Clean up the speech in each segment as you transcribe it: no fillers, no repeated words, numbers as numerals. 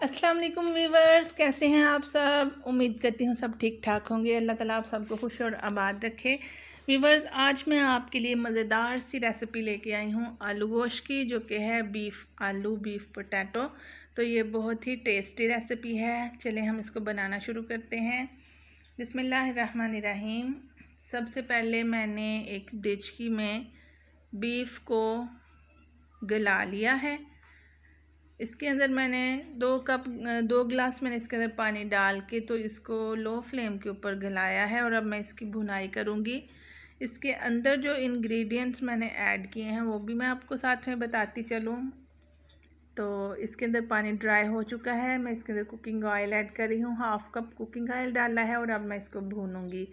अस्सलाम वालेकुम वीवर्स, कैसे हैं आप सब। उम्मीद करती हूँ सब ठीक ठाक होंगे। अल्लाह ताला आप सबको खुश और आबाद रखे। वीवर्स, आज मैं आपके लिए मज़ेदार सी रेसिपी लेके आई हूँ आलू गोश्त की, जो कि है बीफ पोटैटो। तो ये बहुत ही टेस्टी रेसिपी है। चलें हम इसको बनाना शुरू करते हैं। बिस्मिल्लाहिर्रहमानिर्रहीम। सबसे पहले मैंने एक डेचकी में बीफ को गला लिया है। इसके अंदर मैंने 2 गिलास मैंने इसके अंदर पानी डाल के तो इसको लो फ्लेम के ऊपर गलाया है। और अब मैं इसकी भुनाई करूँगी। इसके अंदर जो इंग्रेडिएंट्स मैंने ऐड किए हैं वो भी मैं आपको साथ में बताती चलूँ। तो इसके अंदर पानी ड्राई हो चुका है। मैं इसके अंदर कुकिंग ऑयल ऐड कर रही हूँ। 1/2 कप कुकिंग ऑयल डाला है और अब मैं इसको भूनूँगी।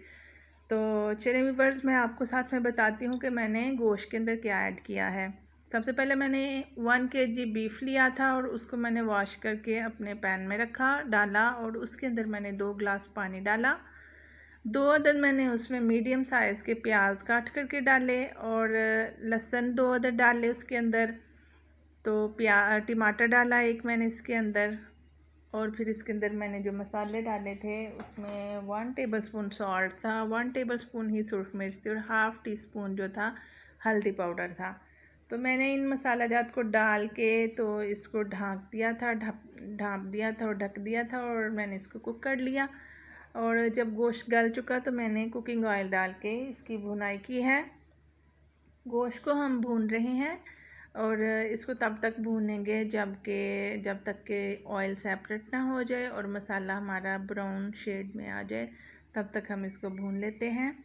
तो चलिए व्यूअर्स, मैं आपको साथ में बताती हूँ कि मैंने गोश्त के अंदर क्या ऐड किया है। सबसे पहले मैंने 1 kg बीफ लिया था और उसको मैंने वॉश करके अपने पैन में डाला और उसके अंदर मैंने 2 गिलास पानी डाला। 2 अदद मैंने उसमें मीडियम साइज़ के प्याज काट करके डाले और लहसुन 2 अदद डाले उसके अंदर। तो टमाटर डाला एक मैंने इसके अंदर। और फिर इसके अंदर मैंने जो मसाले डाले थे उसमें 1 टेबलस्पून सॉल्ट था, 1 टेबलस्पून ही सुरख मिर्च थी और हाफ़ टी स्पून जो था हल्दी पाउडर था। तो मैंने इन मसाला जात को डाल के तो इसको ढाँप दिया था और ढक दिया था और मैंने इसको कुक कर लिया। और जब गोश्त गल चुका तो मैंने कुकिंग ऑयल डाल के इसकी भुनाई की है। गोश्त को हम भून रहे हैं और इसको तब तक भूनेंगे जब तक के ऑयल सेपरेट ना हो जाए और मसाला हमारा ब्राउन शेड में आ जाए, तब तक हम इसको भून लेते हैं।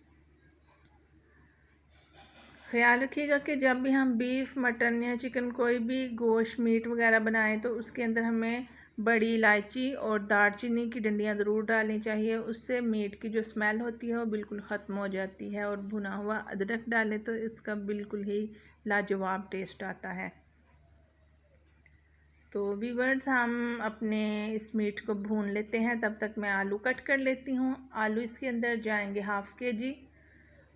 ख्याल रखिएगा कि जब भी हम बीफ, मटन या चिकन कोई भी गोश्त मीट वगैरह बनाएं तो उसके अंदर हमें बड़ी इलायची और दालचीनी की डंडियाँ ज़रूर डालनी चाहिए। उससे मीट की जो स्मेल होती है वो बिल्कुल ख़त्म हो जाती है। और भुना हुआ अदरक डालें तो इसका बिल्कुल ही लाजवाब टेस्ट आता है। तो व्यूअर्स, हम अपने इस मीट को भून लेते हैं। तब तक मैं आलू कट कर लेती हूँ। आलू इसके अंदर जाएंगे 1/2 kg।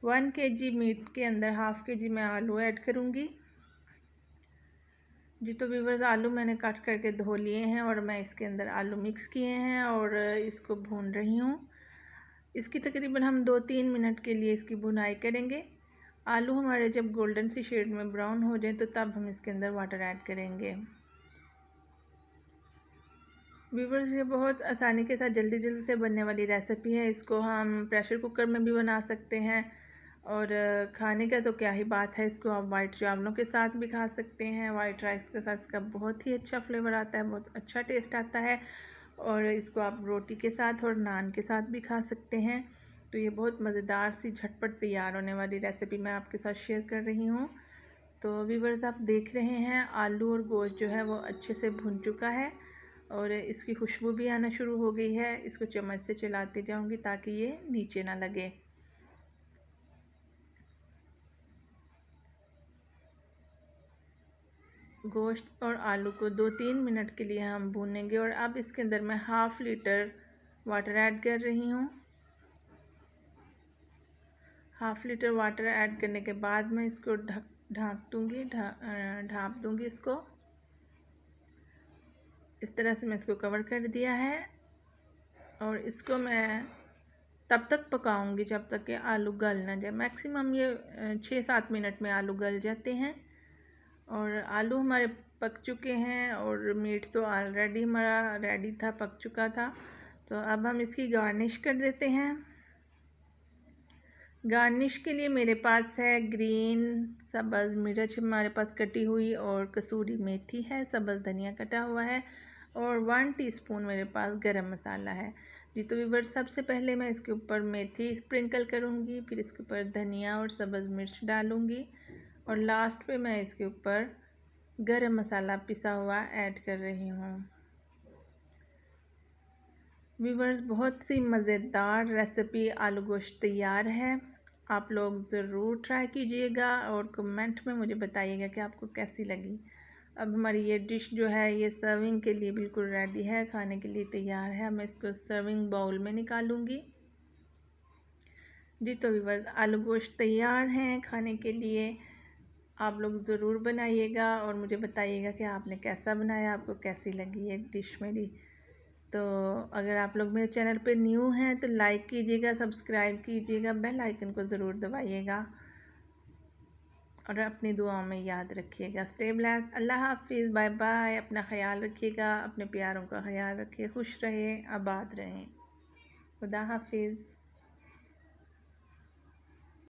1 kg मीट के अंदर 1/2 kg मैं आलू ऐड करूँगी जी। तो व्यूअर्स, आलू मैंने कट करके धो लिए हैं और मैं इसके अंदर आलू मिक्स किए हैं और इसको भून रही हूँ। इसकी तकरीबन हम 2-3 मिनट के लिए इसकी भुनाई करेंगे। आलू हमारे जब गोल्डन सी शेड में ब्राउन हो जाए तो तब हम इसके अंदर वाटर ऐड करेंगे। व्यूअर्स, ये बहुत आसानी के साथ जल्दी जल्दी से बनने वाली रेसिपी है। इसको हम प्रेशर कुकर में भी बना सकते हैं और खाने का तो क्या ही बात है। इसको आप वाइट चावलों के साथ भी खा सकते हैं। वाइट राइस के साथ इसका बहुत ही अच्छा फ्लेवर आता है, बहुत अच्छा टेस्ट आता है। और इसको आप रोटी के साथ और नान के साथ भी खा सकते हैं। तो ये बहुत मज़ेदार सी झटपट तैयार होने वाली रेसिपी मैं आपके साथ शेयर कर रही हूँ। तो व्यूअर्स, आप देख रहे हैं आलू और गोश्त जो है वो अच्छे से भुन चुका है और इसकी खुशबू भी आना शुरू हो गई है। इसको चम्मच से चलाती जाऊंगी ताकि ये नीचे ना लगे। गोश्त और आलू को 2-3 मिनट के लिए हम भूनेंगे और अब इसके अंदर मैं 1/2 लीटर वाटर ऐड कर रही हूँ। 1/2 लीटर वाटर ऐड करने के बाद मैं इसको ढाँप दूँगी इसको। इस तरह से मैं इसको कवर कर दिया है और इसको मैं तब तक पकाऊंगी जब तक कि आलू गल ना जाए। मैक्सिमम ये 6-7 मिनट में आलू गल जाते हैं। और आलू हमारे पक चुके हैं और मीट तो ऑलरेडी हमारा रेडी था, पक चुका था। तो अब हम इसकी गार्निश कर देते हैं। गार्निश के लिए मेरे पास है ग्रीन सब्ज़ मिर्च हमारे पास कटी हुई और कसूरी मेथी है, सब्ज़ धनिया कटा हुआ है और 1 टीस्पून मेरे पास गरम मसाला है जी। तो व्यूअर्स, सबसे पहले मैं इसके ऊपर मेथी स्प्रिंकल करूँगी, फिर इसके ऊपर धनिया और सब्ज़ मिर्च डालूँगी और लास्ट पे मैं इसके ऊपर गरम मसाला पिसा हुआ ऐड कर रही हूँ। व्यूअर्स, बहुत सी मज़ेदार रेसिपी आलू गोश्त तैयार है। आप लोग ज़रूर ट्राई कीजिएगा और कमेंट में मुझे बताइएगा कि आपको कैसी लगी। अब हमारी ये डिश जो है ये सर्विंग के लिए बिल्कुल रेडी है, खाने के लिए तैयार है। मैं इसको सर्विंग बाउल में निकालूंगी जी। तो व्यूअर्स, आलू गोश्त तैयार हैं खाने के लिए। आप लोग ज़रूर बनाइएगा और मुझे बताइएगा कि आपने कैसा बनाया, आपको कैसी लगी ये डिश मेरी। तो अगर आप लोग मेरे चैनल पे न्यू हैं तो लाइक कीजिएगा, सब्सक्राइब कीजिएगा, बेल आइकन को ज़रूर दबाइएगा और अपनी दुआओं में याद रखिएगा। Stay blessed. अल्लाह हाफिज़, बाय बाय। अपना ख्याल रखिएगा, अपने प्यारों का ख्याल रखिए, खुश रहें, आबाद रहें। खुदा हाफिज़।